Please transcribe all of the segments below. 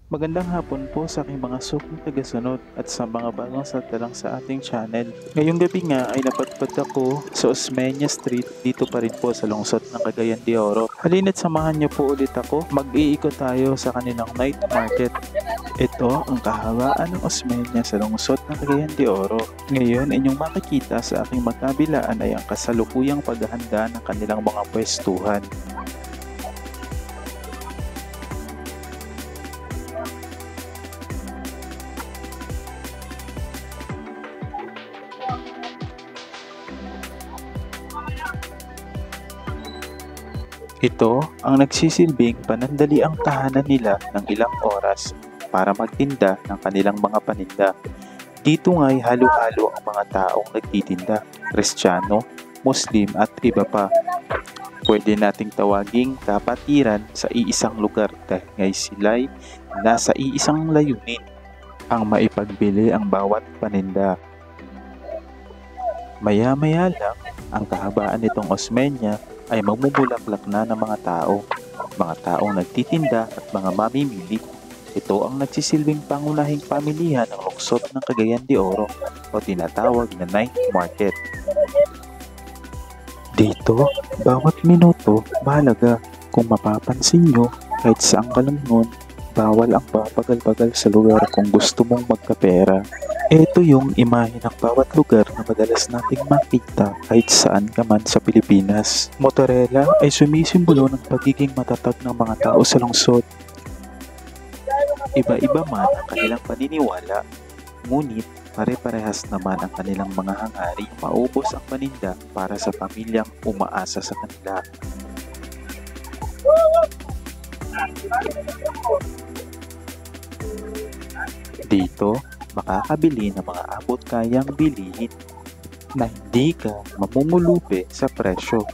Magandang hapon po sa aking mga sukong tagasunod at sa mga bagong salta sa ating channel. Ngayong gabi nga ay napadpad ako sa Osmeña Street dito pa rin po sa lungsod ng Cagayan de Oro. Halina't samahan niyo po ulit ako. Mag-iikot tayo sa kanilang night market. Ito ang kahabaan ng Osmeña sa lungsod ng Cagayan de Oro. Ngayon, inyong makikita sa aking magkabilaan ay ang kasalukuyang paghahanda ng kanilang mga pwestuhan. Ito ang nagsisilbing panandaliang tahanan nila ng ilang oras para magtinda ng kanilang mga paninda. Dito nga'y halo-halo ang mga taong nagtitinda, Kristiyano, Muslim at iba pa. Pwede nating tawaging kapatiran sa iisang lugar dahil nga'y sila'y nasa iisang layunin ang maipagbili ang bawat paninda. Maya-maya lang, ang kahabaan nitong Osmeña ay mamumulaklak na ng mga taong nagtitinda at mga mamimili. Ito ang nagsisilbing pangunahing pamilihan ng lungsod ng Cagayan de Oro o tinatawag na night market. Dito, bawat minuto mahalaga. Kung mapapansin nyo, kahit saang kalamnon, bawal ang babagal-bagal sa lugar kung gusto mong magkapera. Ito yung imahe ng bawat lugar na madalas nating makita kahit saan ka man sa Pilipinas. Mozzarella ay sumisimbolo ng pagiging matatag ng mga tao sa lungsod. Iba-iba man ang kanilang paniniwala, ngunit pare-parehas naman ang kanilang mga hangaring maubos ang paninda para sa pamilyang umaasa sa kanila. Dito, makakabili ng mga abot kayang bilihin na hindi ka mamumulubi sa presyo.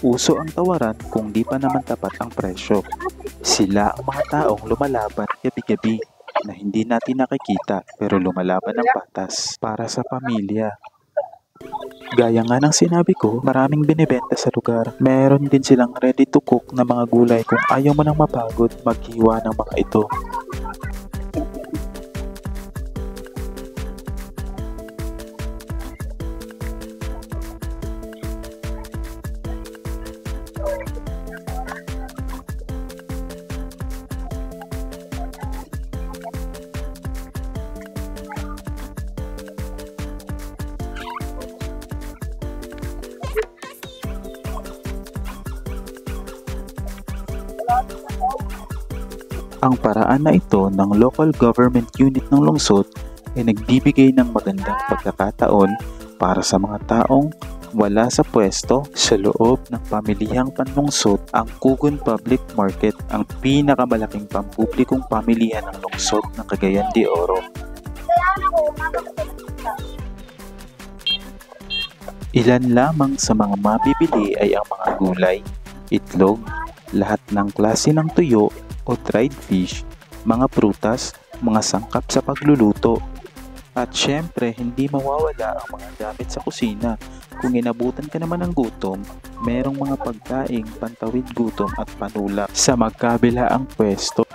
Uso ang tawaran kung di pa naman tapat ang presyo. Sila ang mga taong lumalaban gabi-gabi na hindi natin nakikita pero lumalaban ng patas para sa pamilya. Gaya nga ng sinabi ko, maraming binibenta sa lugar. Meron din silang ready to cook na mga gulay kung ayaw mo nang mapagod maghiwa ng mga ito. Ang paraan na ito ng local government unit ng lungsod ay nagbibigay ng magandang pagkakataon para sa mga taong wala sa pwesto sa loob ng pamilihang panlungsod. Ang Kugon Public Market ang pinakamalaking pampublikong pamilihan ng lungsod ng Cagayan de Oro. Ilan lamang sa mga mabibili ay ang mga gulay, itlog, lahat ng klase ng tuyo o dried fish, mga prutas, mga sangkap sa pagluluto. At syempre, hindi mawawala ang mga gamit sa kusina. Kung inabutan ka naman ng gutom, merong mga pagkaing pantawid gutom at panulak sa magkabilaang pwesto.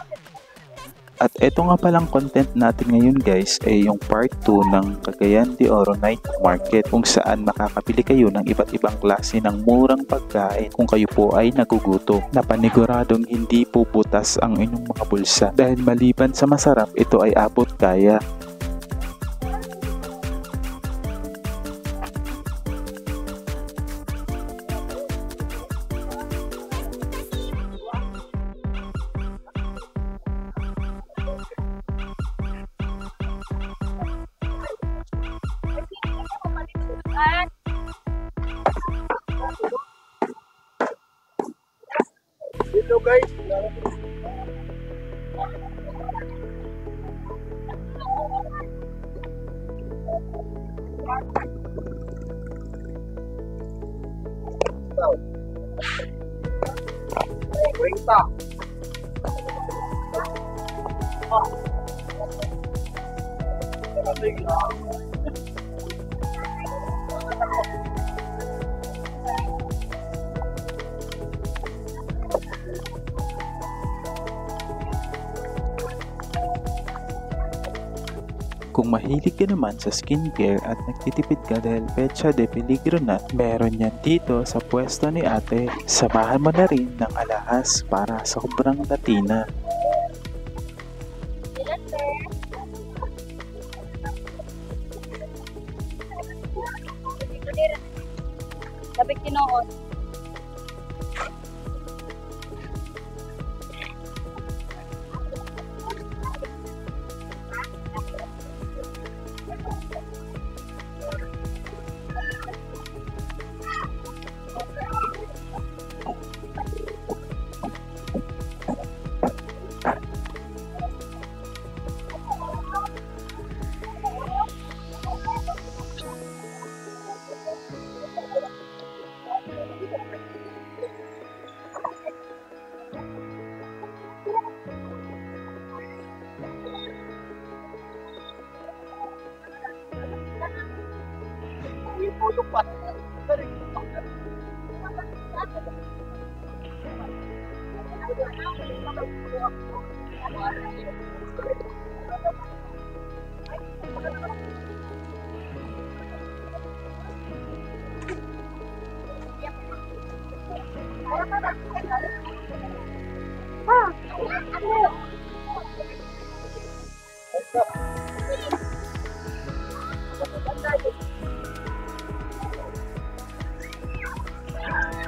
At eto nga palang content natin ngayon guys ay yung part 2 ng Cagayan de Oro Night Market kung saan makakapili kayo ng iba't ibang klase ng murang pagkain kung kayo po ay nagugutom na paniguradong hindi puputas ang inyong mga bulsa dahil maliban sa masarap ito ay abot kaya. Hello guys. Wait Kung mahilig ka naman sa skincare at nagtitipid ka dahil petsa de peligro na, meron yan dito sa pwesto ni ate. Samahan mo na rin ng alahas para sobrang latina. Sabi kinoon.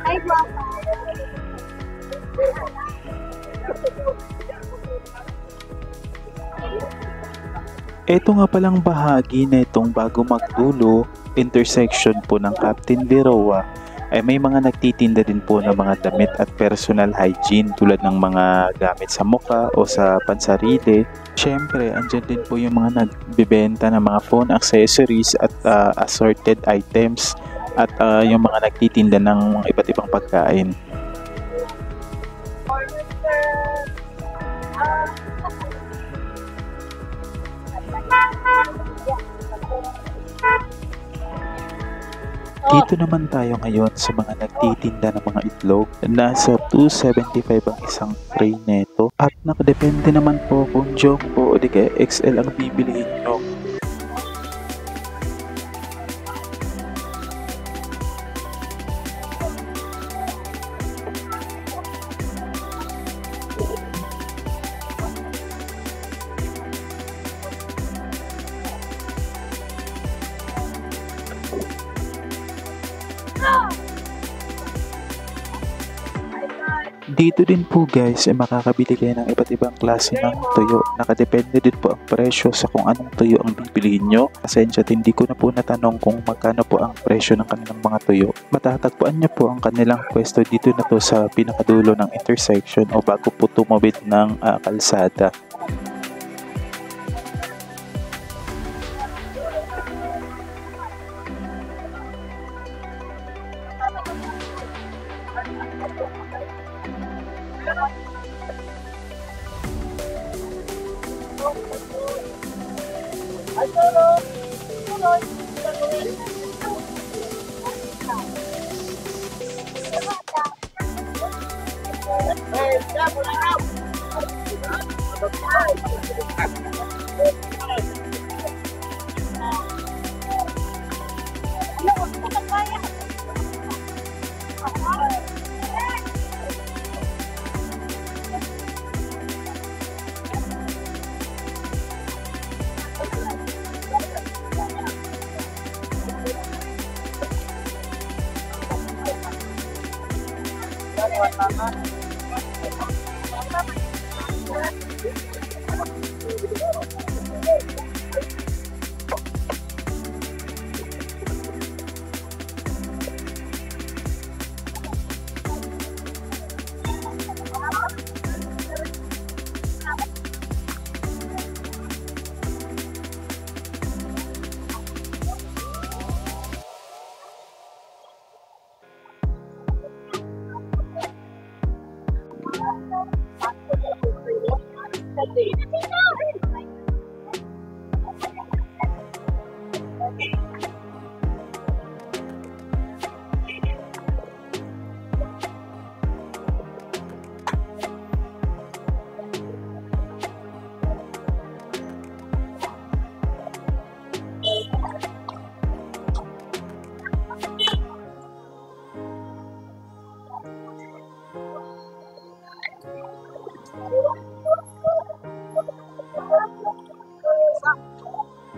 Ay, guwapa. Ito nga palang bahagi na itong bago magdulo, intersection po ng Captain Viroa, ay may mga nagtitinda din po ng mga damit at personal hygiene tulad ng mga gamit sa mukha o sa pansarili. Siyempre, andyan din po yung mga nagbibenta ng mga phone accessories at assorted items at yung mga nagtitinda ng mga iba't ibang pagkain. Dito naman tayo ngayon sa mga nagtitinda ng mga itlog. Nasa 275 ang isang tray neto at nakadepende naman po kung Jumbo o di kaya XL ang bibilihin nyo. Dito din po guys ay makakabili kayo ng iba't ibang klase ng tuyo. Nakadepende din po ang presyo sa kung anong tuyo ang bibilihin nyo. Pasensya, hindi ko na po natanong kung magkano po ang presyo ng kanilang mga tuyo. Matatagpuan nyo po ang kanilang pwesto dito na to sa pinakadulo ng intersection o bago po tumawid ng kalsada.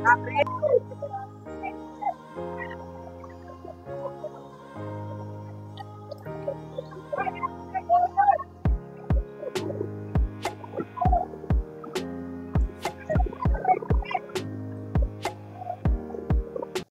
Bakit?